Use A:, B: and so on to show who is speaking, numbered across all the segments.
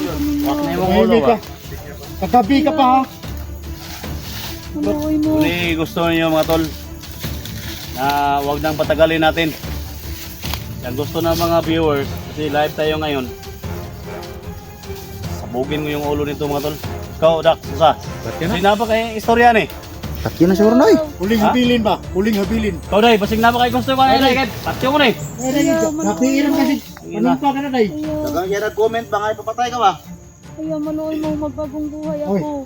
A: Tapang ko ninyo.
B: Wak na yung ulo ba?
C: Kagabi ka pa ha.
A: Maluoy mo.
B: Kung gusto niyo mga tol, na wag nang patagalin natin. Yan gusto ng mga viewers, kasi live tayo ngayon. Sabugin mo yung ulo nito mga tol. Ikaw, Dak, sa? Kasi napaka istorya ni.
D: Tatyo na siguro noy.
C: Huling
B: Ha?
C: habilin ba? Huling habilin.
B: Ikaw, Day, basig napaka gusto ko na yun. Patyo mo na eh.
C: Napiiram kasi. Anong pa ka na day?
A: Ayaw.
D: Dagang yan nag-comment ba nga ipapatay ka ba?
A: Ayaw, maluoy mo. Magbagong buhay ako.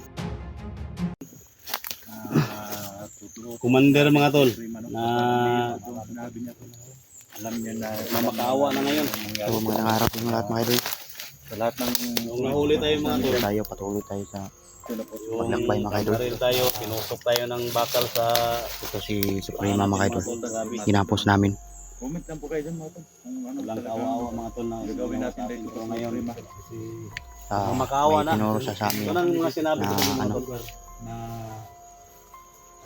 B: Commander mga tol, na alam niya na mamakaawa na ngayon.
D: So mga nangarap yung lahat mga idol.
B: Sa lahat ng nung nahuli tayo mga tol.
D: Patuloy tayo sa
B: Yung
D: Maglakbay, mga idol.
B: baril tayo, pinusok tayo ng bakal sa
D: ito si Suprema mga idol.
B: Grabe.
D: Ginapos namin.
C: Comment lang po kayo dyan mga tol.
B: Walang kaawa-awa mga tol na gagawin natin dito ngayon. Kasi
D: Sa
B: Makaawa
D: may
B: na.
D: tinuro siya sa amin.
B: ito nang mga sinabi
D: Na
B: ko sa mga
D: ano,
B: tol na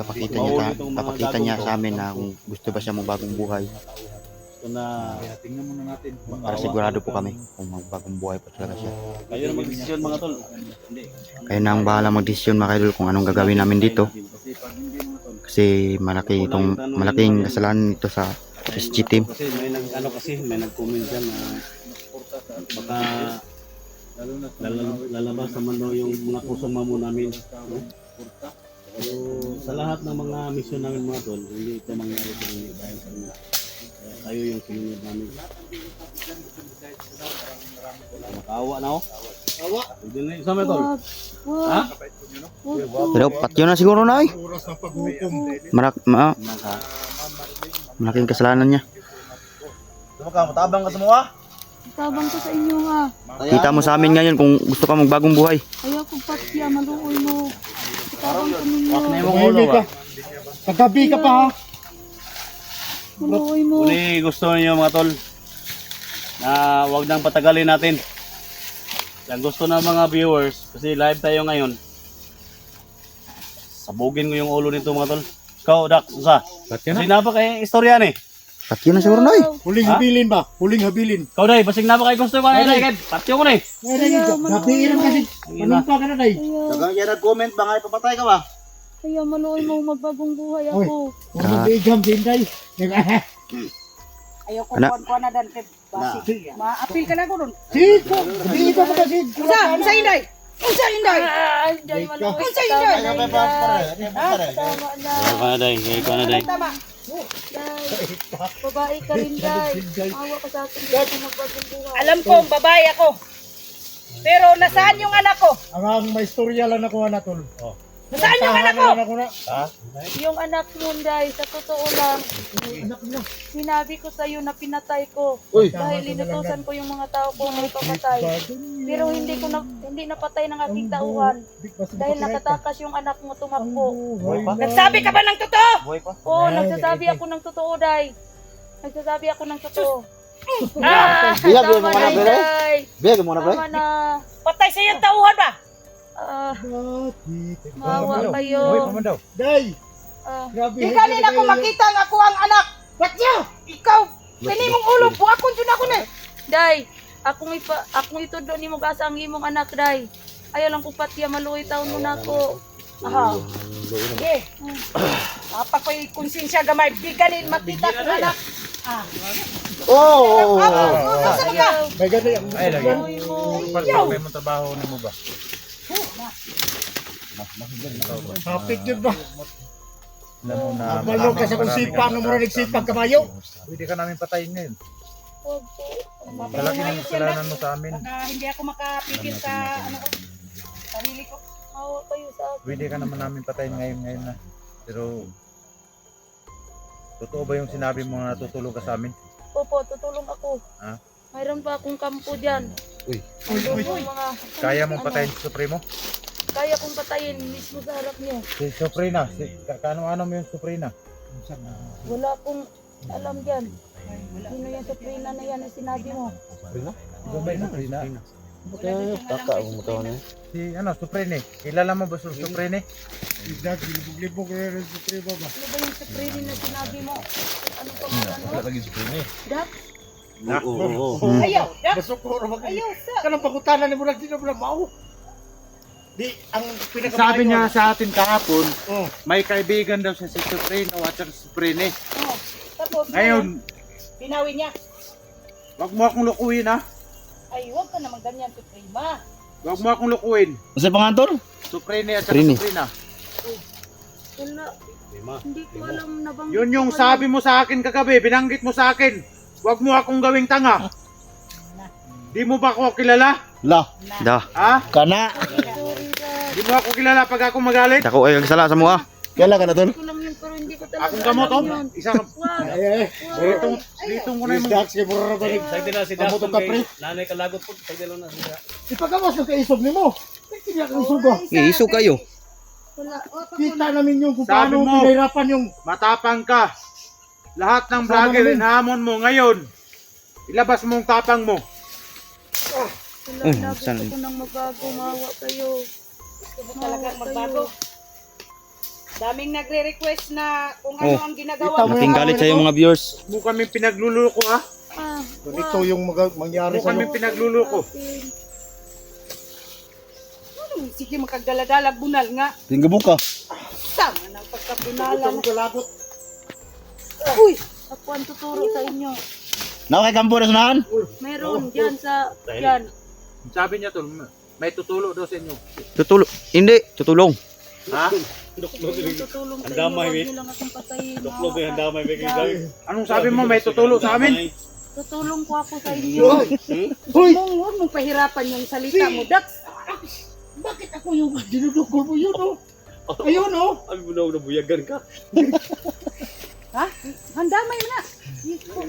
D: Papakita niya sa amin na kung gusto ba siya magbagong buhay.
B: ito na
C: Tingnan muna natin.
D: Para sigurado po kami kung magbagong buhay pa talaga siya.
B: kayo na mag-desisyon mga tol.
D: Kayo na ang bahala magdesisyon mga idol kung anong gagawin namin dito. Kasi malaking kasalanan ito sa SG team.
B: Kasi may nag-comment dyan na baka lalabas naman daw yung mga pusong mamo namin. No? So, sa lahat ng mga mission namin mga tol, hindi ito mangyari kung hindi dahil sa inyo. Kaya kayo yung sinunod namin. Makaawa na ako.
C: Awa.
B: Hindi na isa may tol.
A: Wag.
B: Ha?
A: Wag. Wag.
D: Pero patyo na siguro na
C: Oras ng paghukom.
D: malaking kasalanan niya.
B: Matabang ka sa mga?
A: Tabang ko sa inyo ha.
D: Kita mo sa amin ngayon kung gusto ka magbagong buhay.
A: Ayaw ko patya. Maluoy mo. Tabang ko ninyo.
B: Wak na yung ulo ba?
C: Kagabi ka pa ha.
A: Maluoy mo.
B: Kung gusto niyo mga tol, na wag nang patagalin natin. Yan gusto ng mga viewers, kasi live tayo ngayon. Sabugin ko yung ulo nito mga tol. Ikaw, Dak, sa? Kasi napaka istorya ni.
D: Tatyo na siguro noy.
C: Huling habilin ba? Huling habilin.
B: Ikaw, Day, basig napaka gusto ko na yun. Patyo mo na eh.
C: Napiiram kasi. Anong pa ka na day?
A: Ayaw.
D: Dagang yan nag-comment ba nga ipapatay ka ba?
A: Ayaw, maluoy mo. Magbagong buhay
C: Oy.
A: ako.
C: Kung mag-igam din day.
E: Ayaw ko
D: Ana.
E: kuan na dan kay basi. Ma-apil ka na ko nun.
C: Sid ko. Gabi ka mo kasi.
E: Unsa inday? Unsa inday?
A: Ay, Day, maluoy.
E: Unsa
A: Tama
E: inday?
A: na, Day. Tama na.
B: Ikaw ka na, Day. Ikaw na, Day.
E: Tama.
A: Day. Babae ka rin, Day. Awa ka sa akin. Hindi ako magbagong buhay.
E: Alam ko babae ako. Pero nasaan yung anak ko?
C: Ang may istorya lang ako na tol.
E: Nasaan yung anak ko?
A: Yung anak mo, Day, sa totoo lang,
C: Anak niya.
A: sinabi ko sa iyo na pinatay ko. Dahil linutusan ko yung mga tao ko na ipapatay. Pero hindi napatay ng aking tauhan. Dahil nakatakas yung anak mo tumakbo.
E: Nagsabi ka ba ng totoo?
A: Oo, nagsasabi ako ng totoo, Day. Nagsasabi ako ng totoo.
D: Biyag mo
A: Tama
D: na
A: na,
D: pre.
A: Day.
D: Biyag mo na pre.
A: Tama na.
E: Patay sa iyong tauhan ba?
A: Ah, maawa kayo.
C: Day.
A: Ah,
C: Grabe.
E: Di kanina ko makita nga ako ang anak. Patya! Ikaw, kini mong ulo, buakon dyan ako na.
A: Day, akong itudo ni mo gasa ang imong anak, Day. Ayaw lang ko patya, maluoy taon mo na ako.
E: Aha. Eh, apa ko'y konsensya gamay. Di kanin makita ko anak. Ah.
D: Oh.
E: Nasaan ka?
C: May gani.
A: Maluoy mo.
C: Hapit yun ba? Malong ka sa kung sipag ng mura nagsipag kamayo.
F: Pwede ka namin patayin ngayon.
A: Huwag po.
F: Malaki ng kasalanan mo sa amin.
E: Baka hindi ako makapigil sa ano ko. Sarili ko.
A: Maawa kayo sa akin.
F: Pwede ka naman namin patayin ngayon na. Pero totoo ba yung sinabi mo na tutulong ka sa amin?
A: Opo, tutulong ako.
F: Ah?
A: Mayroon pa akong kampo dyan.
F: Uy.
A: Andun yung mga...
F: Kaya mong patayin si Supremo?
A: Kaya kong patayin mismo sa harap niyo.
F: Si Suprina, kano-ano mo yung Suprina?
A: Wala akong alam dyan. Sino yung Suprina na yan na sinabi mo?
F: Suprina? Si Suprene. Kilala mo ba si Suprene?
C: Libog-libog rin sa tribo ba?
A: Ano ba yung Suprina na sinabi mo? Ano pa ba ano? Dak?
B: Oo.
E: Ayaw, dak.
C: Masukuro mag
E: Ayaw sa.
C: kanang pangutanan ni mo lang dito mo mao. Di ang pinaka
F: Sabi niya sa atin kahapon,
C: Oh.
F: may kaibigan daw siya si Supreno at saka si Suprene.
E: Oh, tapos
F: Ngayon,
E: binawi niya.
F: wag mo akong lukuhin ha.
E: Ay, huwag ka naman ganyan, Suprema.
F: Wag mo akong lukuhin.
B: Kasi pangatol?
F: Suprene at saka
D: Suprene.
F: Suprena.
A: Wala,
B: Lima.
A: hindi ko alam na bang...
F: Yun yung sabi mo sa akin kagabi, binanggit mo sa akin. Wag mo akong gawing tanga. Di mo ba ako kilala?
B: La.
D: Da.
F: Ha?
B: Kana.
A: Sorry, Dad.
F: Di mo ako kilala pag ako magalit?
D: Dako ay kagsala sa mua.
B: Kailan ka na tol?
A: Ko lang yun, pero hindi ko talaga
F: Akong gamot oh.
A: alam yun.
F: Isang
A: Wag.
C: Ay.
F: dito mo na
C: Is
F: yung
C: Dax kay mura ba ni?
B: Sagdi na si
C: Amo to
B: Dakon
C: ka, pre.
B: kay nanay kalagot po. Sagdi lang na siya.
C: Ipagawas ng kaisog nimo. Hindi ka isog ba?
D: Iiso kayo.
A: Wala.
C: Kita namin yung kung
F: Sabi
C: paano
F: mo.
C: pinahirapan yung
F: matapang ka. Lahat ng vlogger hinahamon mo ngayon. Ilabas mo ang tapang mo.
A: Wala
D: Oh,
A: na. Gusto
D: saan?
A: ko nang magbago. Mawa kayo.
E: Gusto mo talagang magbago. Daming nagre-request na kung
D: Oh.
E: ano ang ginagawa
C: Ikaw
E: mo.
C: mo
D: Laking galit sa mga viewers.
F: Mo kami pinagluluko ha.
A: Ah,
C: ito yung mangyari
F: Mo
C: sa
F: kami pinagluluko.
E: Sige, makagdala-dala, bunal nga.
B: Tingga buka.
E: Tama ng pagkabunalan.
C: kalagot.
E: Uy!
A: ako ang tuturo sa inyo.
B: Nawa kay kampo na sunahan?
A: Meron dyan sa... Yan.
F: Sabi niya tol, may tutulo daw sa inyo.
D: Tutulo. Hindi, tutulong.
F: Ha?
A: Tutulong sa
B: Ang
A: inyo.
B: damay,
A: Huwag
B: eh.
A: niyo lang akong patayin.
B: Duklog
A: Mawa
B: eh, handamay may kay
F: Anong sabi mo may tutulo sa amin?
A: Tutulong ko ako sa inyo.
C: Hoy,
E: Huwag mong pahirapan yung salita mo, Dax.
C: bakit ako yung dinudukol mo yun oh? Ayun oh.
B: Abi mo na buyagan ka.
E: Ha? Handamay mo na.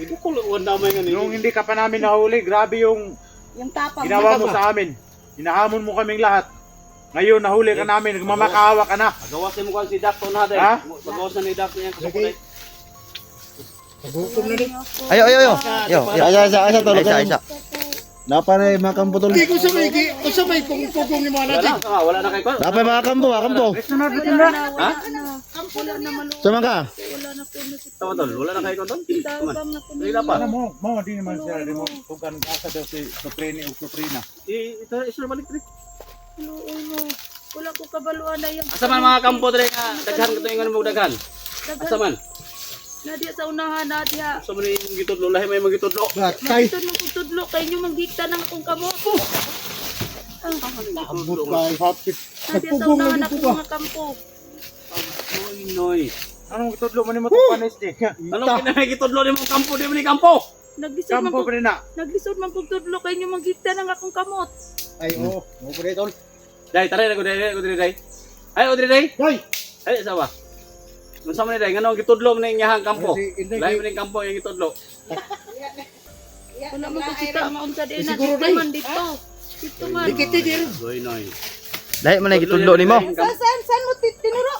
B: Dukol ang damay nga
F: Nung
B: ni.
F: hindi ka pa namin nahuli, grabe yung
E: Yung tapang
F: ginawa mo sa amin. Hinahamon mo kaming lahat. Ngayon nahuli ka namin, nagmamakaawa ka na.
B: Agawasin mo kan si Dak to na dai.
F: Ha?
B: Pagawas na ni Dak niya
C: Sige. Pagutom na ni.
D: Ayo, ayo, ayo. Ayo, ayo. Isa, tulog. Isa.
B: Napare makampo tol.
C: Hindi ko sabay kung pugong ni mga natin.
B: Wala na kay ko.
G: Napay mga kampo, kampo.
F: Sunod
A: Wala
F: na.
A: na, wala na. Wala na maluwa.
G: Sama ka.
A: Wala na po na si
B: Tama tol, wala na kay ko tol.
A: Tabang na po
B: Wala pa.
F: Ano mo, di naman siya, di mo, kung kanong asa daw si Suprene o Suprina.
B: Ito isa balik dre.
A: Ulo. Wala ko kabaluan na yan.
B: Asa man mga kampo dre nga daghan ka to ingon mo daghan. Asa man?
A: Nadia sa unahan nadia.
B: Asa man imong gitudlo lahi may magitudlo.
C: Batay.
A: Matod mo kung tudlo kayo nyo manggita ng akong kamot.
C: Abot kay hapit.
A: Nadia sa
C: Nagpugong na
A: unahan
C: dito
A: akong
C: ba?
A: mga kampo.
B: Noy noy.
F: Anong itudlo mo ni mo ito panis di?
B: Anong kinahanglan gitudlo nimo kampo di mo ni kampo?
A: Naglisod man
F: Kampo
A: kung
F: pa rin na.
A: naglisod man kung tudlo kayo nyo manggita ng akong kamot.
C: Ay oh, mo ko dito.
B: Dai tare ko dre dai. Ay o dre dai.
C: Hoy,
B: Ay sa ba? Unsa man dai ngano gitudlo man ning yahang kampo?
C: Si Inday,
B: Lahi man ning kampo yung gitudlo.
A: Wala mo kita maunsa din na
C: Siguro,
A: dito
C: Day.
A: man dito. Dito man.
C: dikiti dir.
B: Noy noy.
D: Lahi man ay gitudlo nimo.
E: Saan mo tinuro?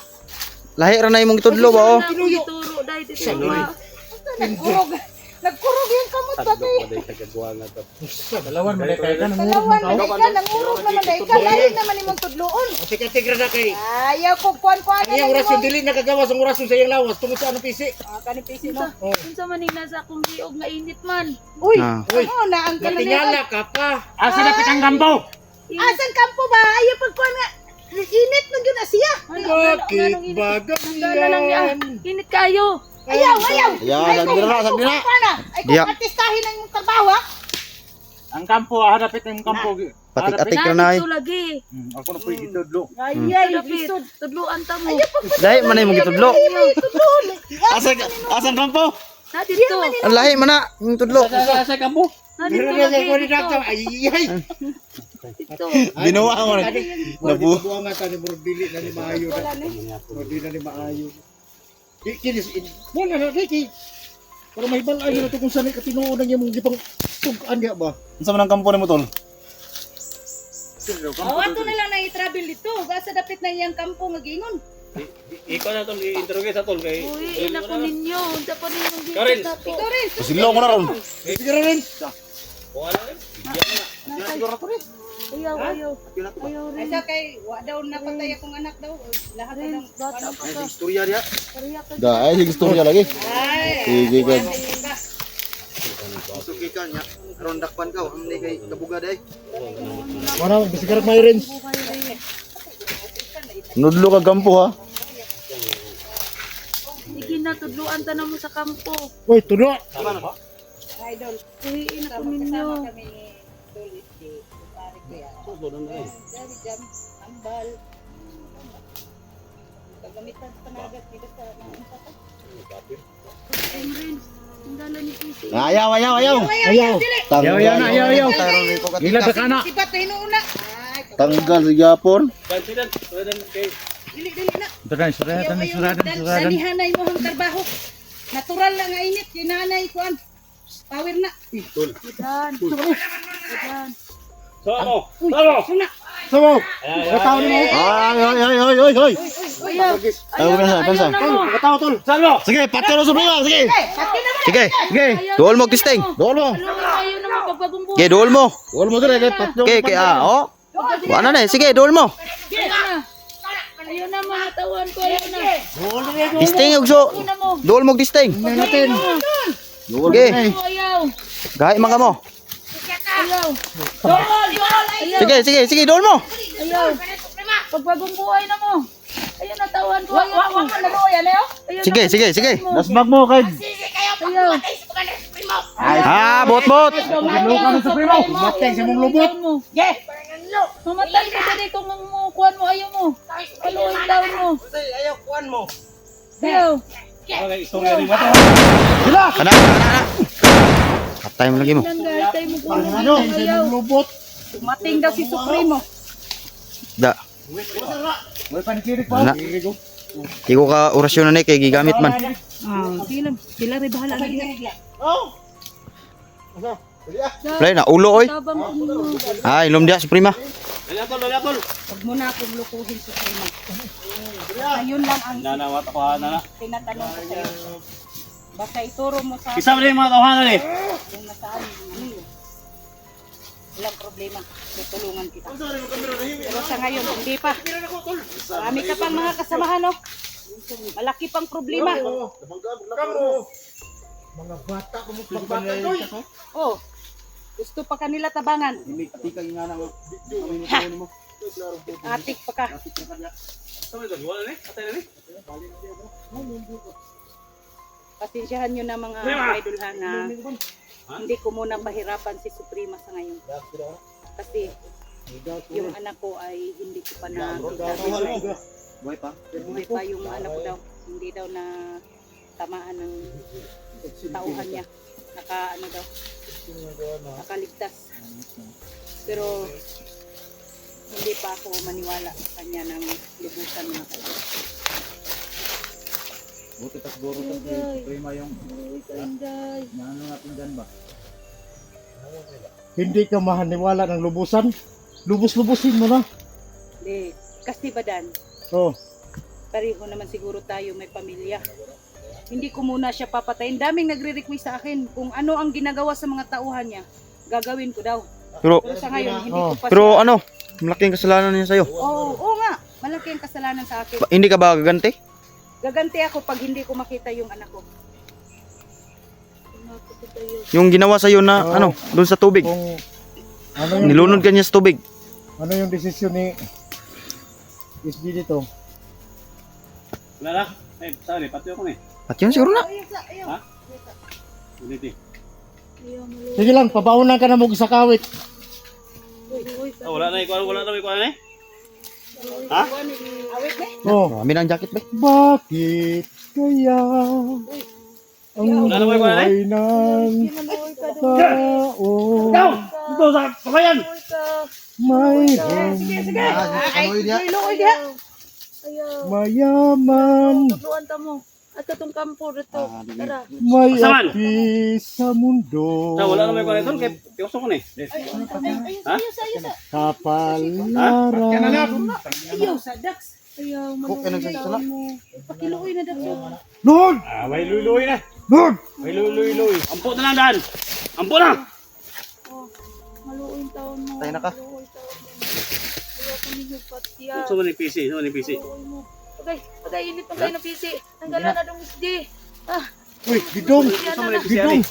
D: Lahi ra na imong gitudlo ba oh.
A: Wala akong gituro dahil dito ba.
E: Nagkurog yung kamot ba
B: Tagdo pa dai kagagwa nga to.
F: Dalawan mo kaya ka nang
E: Kalawan man ka, nangurog naman dahil ka, lahi naman imong tudloon.
C: Kasi katigra na kay.
E: Ayaw ko kuan-kuan
C: Ang iyang orasyon dili nakagawa sa orasyon sa iyang lawas tungod sa anong pisi.
E: Kanipisi mo.
A: Unsa man ning nasa akong giog nga init man.
E: Uy,
D: Ah.
E: ano na ang
C: Natingala ka pa.
F: Asa na pitang kampo?
E: Asan kampo ba? Ayaw pagkuan nga. Init man yun na siya.
C: Bakit ba
A: Nagdala lang niya.
C: ganyan?
A: Init kayo.
E: Ayaw.
G: Ayaw, sabi na, sabi na.
E: Ay kung
D: Diya.
E: artistahin ang yung trabaho ha.
F: Ang kampo, hanapit yung kampo.
D: Patik-atik ra na ay.
A: Dito lagi.
F: Ako na po yung gitudlo.
E: Ay,
A: Lapit. Tudluan ta mo.
D: Lahi man ay imong gitudlo.
G: Asan kampo?
A: Na dito.
D: Ang lahi man na imong tudlo.
B: Sa kampo.
A: Na dito
C: Dire
A: lagi.
C: ko ni dakto.
A: Dito.
C: Ay ay.
A: Dito.
G: Ginawa ko na.
C: Nabu. Buang nga ni dili na ni maayo na. Di na ni maayo. Di kinis wala na diki. Para may balay na to kung saan katinuod ang imong gipang tugan niya ba.
G: Unsa man ang kampo nimo tol?
E: Oh, ato na lang na i-travel dito. Basta dapit na iyang kampo nga gingon.
B: Ikaw na tol i-interrogate sa tol kay.
A: Uy, ina ko ninyo. Unsa pa ninyong dito
B: Karen.
A: na po.
E: Ikaw rin.
G: Pasiglo ko na ron.
C: Sige ra rin.
B: Wala rin.
A: Ayaw, ayaw. Ayaw
E: Ay
A: rin.
E: sa kay wa daw napatay akong anak daw. Lahat na
A: Rin.
E: ng
A: Bata pa ka.
B: Istorya dia.
A: Kariya ka.
G: Dai, sige istorya lagi.
E: Ay.
G: Sige ka.
E: Ba?
D: Suki ka niya. Karon dakpan ka, ang ni kay kabugad ay.
C: Mana bisigarak may rin.
G: Nudlo ka gampo ha.
A: Sige na, tudluan ta na mo sa kampo.
C: Uy, tulo.
E: Idol.
A: Uhiin ako ninyo.
E: Kami ni Dolis di pare ko yan. Dari jam ambal. Kagamitan panagat dito sa mga sa.
A: Emrin, ang dala ni Titi.
G: Ayaw.
C: Ayaw.
F: Ayaw. Gila ka kana.
E: Tiba to hinuuna. Ay,
G: Tanggal sa Japon.
E: dili na.
F: Suradan.
E: Danihanay mo ang trabaho. Natural lang nga init, kinanay kuan. Power na.
A: Idan. Idan.
E: Suna.
C: Sumo. Kataw ni mo.
G: Ay.
A: Ayaw.
G: Ayaw ka na,
A: Ayaw na mo.
C: Kataw tol.
G: Sige, patyo na suprema. Sige.
D: Sige, sige. Duol mo kisting.
G: Doon mo.
A: Ayaw na mo pagpagumbuhay.
D: Sige, duol mo.
G: Doon mo dire kay patyo.
D: Okay, oh. Wala na eh. Sige, duol mo.
A: Ayaw na mga tawan ko. Ayaw na.
D: Disting ug so.
A: Ayaw na mo.
D: Duol mo disting.
C: Natin.
D: Sige.
A: Ayaw.
D: Gahi man ka mo.
A: Ayaw. Ayaw.
D: Sige, duol mo.
A: Ayaw. Pagpagumbuhay na mo. Ayaw na tawan ko. Ayaw na mo. Ayaw
D: Sige.
A: na.
G: Dasmag mo kay.
A: Ayaw.
D: Ah, bot.
C: Mateng sa mong lubot.
A: Mamatay ka dali kung kuhan mo. Ayaw mo. Paluin down mo.
E: Ayaw kuan mo.
A: Ayaw.
D: Kana. Patay mo lagi mo.
A: Ilang gaitay mo kuhan mo.
C: Ano? Sa
A: Ayaw.
C: mong lubot.
E: Mating daw si Supremo.
D: Da.
C: May panikirik
D: Wala. Iko ka orasyon na kay gigamit man.
A: Sila rin bahala na dito.
D: Play na ulo oy.
A: Tabang ko mo.
D: Ay, ilom dia suprema.
E: Huwag mo na akong lukuhin, Supremo. Ayun lang ang
B: Nanawat ako ha, nana.
E: tinatanong ko sa'yo. Basta ituro mo sa
B: Isa mo rin mga tawanan eh.
E: kung nasaan yung ano yun. Walang problema. Tutulungan kita. Pero sa ngayon, hindi pa. Marami ka pang mga kasamahan, no? Malaki pang problema.
C: Mga bata ko mo pagbata ko.
E: Oh, gusto pa kanila tabangan. Atik pa ka. Pasensyahan nyo na mga idol ha na hindi ko muna pahirapan si Suprema sa ngayon. Kasi yung anak ko ay hindi ko pa na buhay pa yung anak ko daw. Hindi daw na tamaan ng tauhan niya. Nakaligtas. Pero hindi pa ako maniwala sa kanya ng lubusan mga kapatid.
F: Buti tas guro tas Suprema yung
A: Inday.
F: ano natin dyan ba?
C: Hindi ka mahaniwala ng lubusan. Lubos-lubusin mo na.
E: Hindi. Kasi badan,
C: Oh.
E: pareho naman siguro tayo may pamilya. Hindi ko muna siya papatayin. Daming nagre-request sa akin kung ano ang ginagawa sa mga tauhan niya. Gagawin ko daw.
D: Pero
E: Pero sa ngayon, hindi ko pa
D: pero ano, malaking kasalanan niya sa'yo.
E: Oo nga. Malaki ang kasalanan sa akin.
D: Hindi ka ba gaganti?
E: Gaganti ako pag hindi ko makita yung anak ko.
D: Yung ginawa sa'yo na
C: Oo.
D: ano, doon sa tubig.
C: Kung ano yung,
D: Nilunod ka niya sa tubig.
C: ano yung desisyon ni SG dito?
B: Nana, saan eh? Patyo ko na eh.
D: At yun siguro na.
B: Dito.
A: Ayaw mo.
C: Sige lang, pabaunan ka na mo sa kawit.
B: Wala na ikuan, wala na ikuan eh. Ha?
C: Oh.
D: Marami na ang jacket ba?
C: Bakit kaya ang
B: Wala na ba ikuan eh?
C: buhay ng tao
B: Dito sa kabayan.
C: mayroong
E: Luoy diha.
A: Ayaw.
C: mayaman,
A: Tutluan ta mo. At katong kampo dito. Tara.
C: may
B: Pasaman.
C: api sa mundo.
B: Wala na may ikuan ito. Kaya piyoso ko na eh. Ha?
C: Kapalaran.
E: Ayaw sa ducks.
A: Ayaw. Maluwi mo.
E: Pakiluoy na daw.
C: Lord!
B: May luloy na.
C: Lord!
B: May luloy. Ampo na lang daan. Ampo na.
A: Maluoy taon mo.
D: Tayo na ka.
A: Maluoy taon mo. Ayaw ko ninyo patya.
B: Gusto mo ni PC. Gusto mo ni PC.
A: Maluoy mo. Okay, init pa kayo ng PC. Tanggalan na dong SD.
C: Uy, gidong!
B: Gusto mo ni PC.
C: Gidong!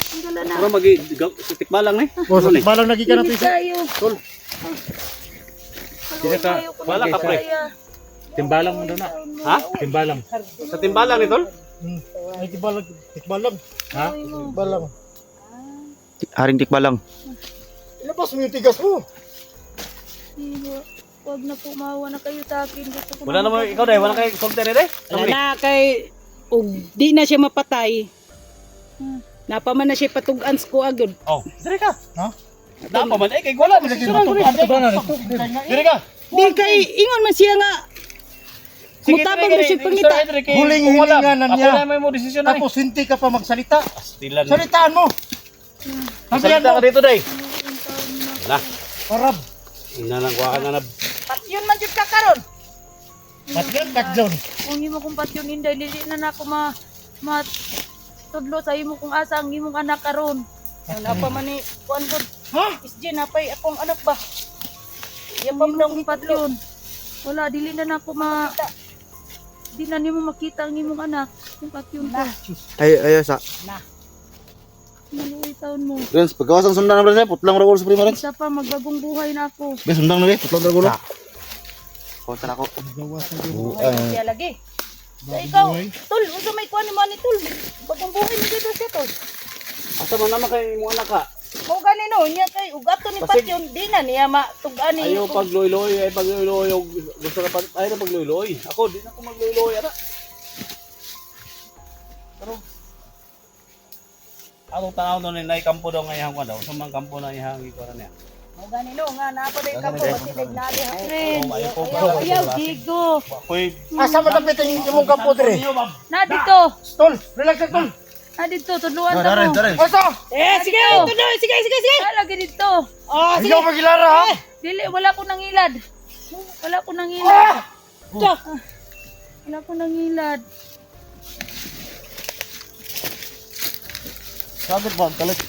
A: Ang dala na.
B: Pero tikbalang ni.
C: O, sa tikbalang lagi ka natin.
A: Hindi kayo.
C: Tol.
F: Sila ka,
B: wala ka, pre.
F: Timbalang mo doon na.
B: Ha?
F: Timbalang.
B: Sa timbalang ni tol?
C: Ay, tikbalang. Tikbalang.
F: Ha?
C: Tikbalang.
D: Haring tikbalang.
C: Ilabas mo yung tigas mo.
A: Huwag na po, maawa na kayo sa akin. Gusto ko
B: Wala
A: na
B: naman ikaw dahil wala kay solter eh.
E: Wala na kay ug di na siya mapatay. Napaman na siya patugan ko agad.
B: Oh, dire ka.
C: Ha?
B: Daan pa man kay wala desisyon ko.
C: Dire ka.
E: Di kay ingon man siya nga mutabang na siya pangita.
C: Huling hilinganan niya.
B: Ako na may mo desisyon na.
C: Tapos hindi ka pa magsalita.
B: Stilan.
C: Salitaan mo. Sabihan
B: Salita ka
C: mo.
B: dito day. Wala.
C: Arab.
B: Ina nang kuha ka na.
E: Patyon man jud ka karon.
C: Patyan, patyon.
A: Kung imo kong patyon inday, dili na ako tudlo sa imo kung asa ang imong anak karon.
E: Napaman ni kuan gud.
C: Ha?
E: Isje napay akong anak ba.
A: Yung imong patyon. Wala, dili na ako di na nimo makita ang imong anak. Yung patyon ko.
G: Ay, sa.
A: Maluwi taon mo.
G: Renz, pagkawasan sundan na Renz, putlang ragol sa prima Renz.
A: Isa pa, magbagong buhay na ako.
G: Be, sundang na be, putlang ragol.
D: Kontra ako.
E: Siya lagi. Sa ikaw, tol, unsa may kuan ni mo ni tol? Bagong buhay mo dito siya tol.
B: Asa man naman kay mo anak ka?
E: Mo gani no, niya kay ugato ni patyon di na niya matugan ni.
B: Ayaw pagloy-loy, ay pagloy-loy. Gusto ka pa, ayaw na pagloy-loy. Ako, di na ako magloy-loy. Ara. Pero, atong tanaw doon na kampo daw ngayang ko daw. Sumang kampo na ihang iko na niya.
E: Mo gani no, nga naapa day ka po kasi nagnali ha.
A: Friend,
B: Ayaw po
A: ayaw, gigo.
B: Koy,
C: Asa mo dapat yung imong kampo dire?
A: Na dito,
C: Tol, relax na tol.
A: na dito, tudluan
G: Tara,
A: ta mo.
G: tara.
C: Asa?
E: Sige, tuloy, sige.
A: Lagi dito.
E: Oh, sige.
C: Ikaw magilara ha?
A: Dili, wala ko nangilad. Wala ko nangilad. Wala ko nangilad.
G: Sabit ba, kalit.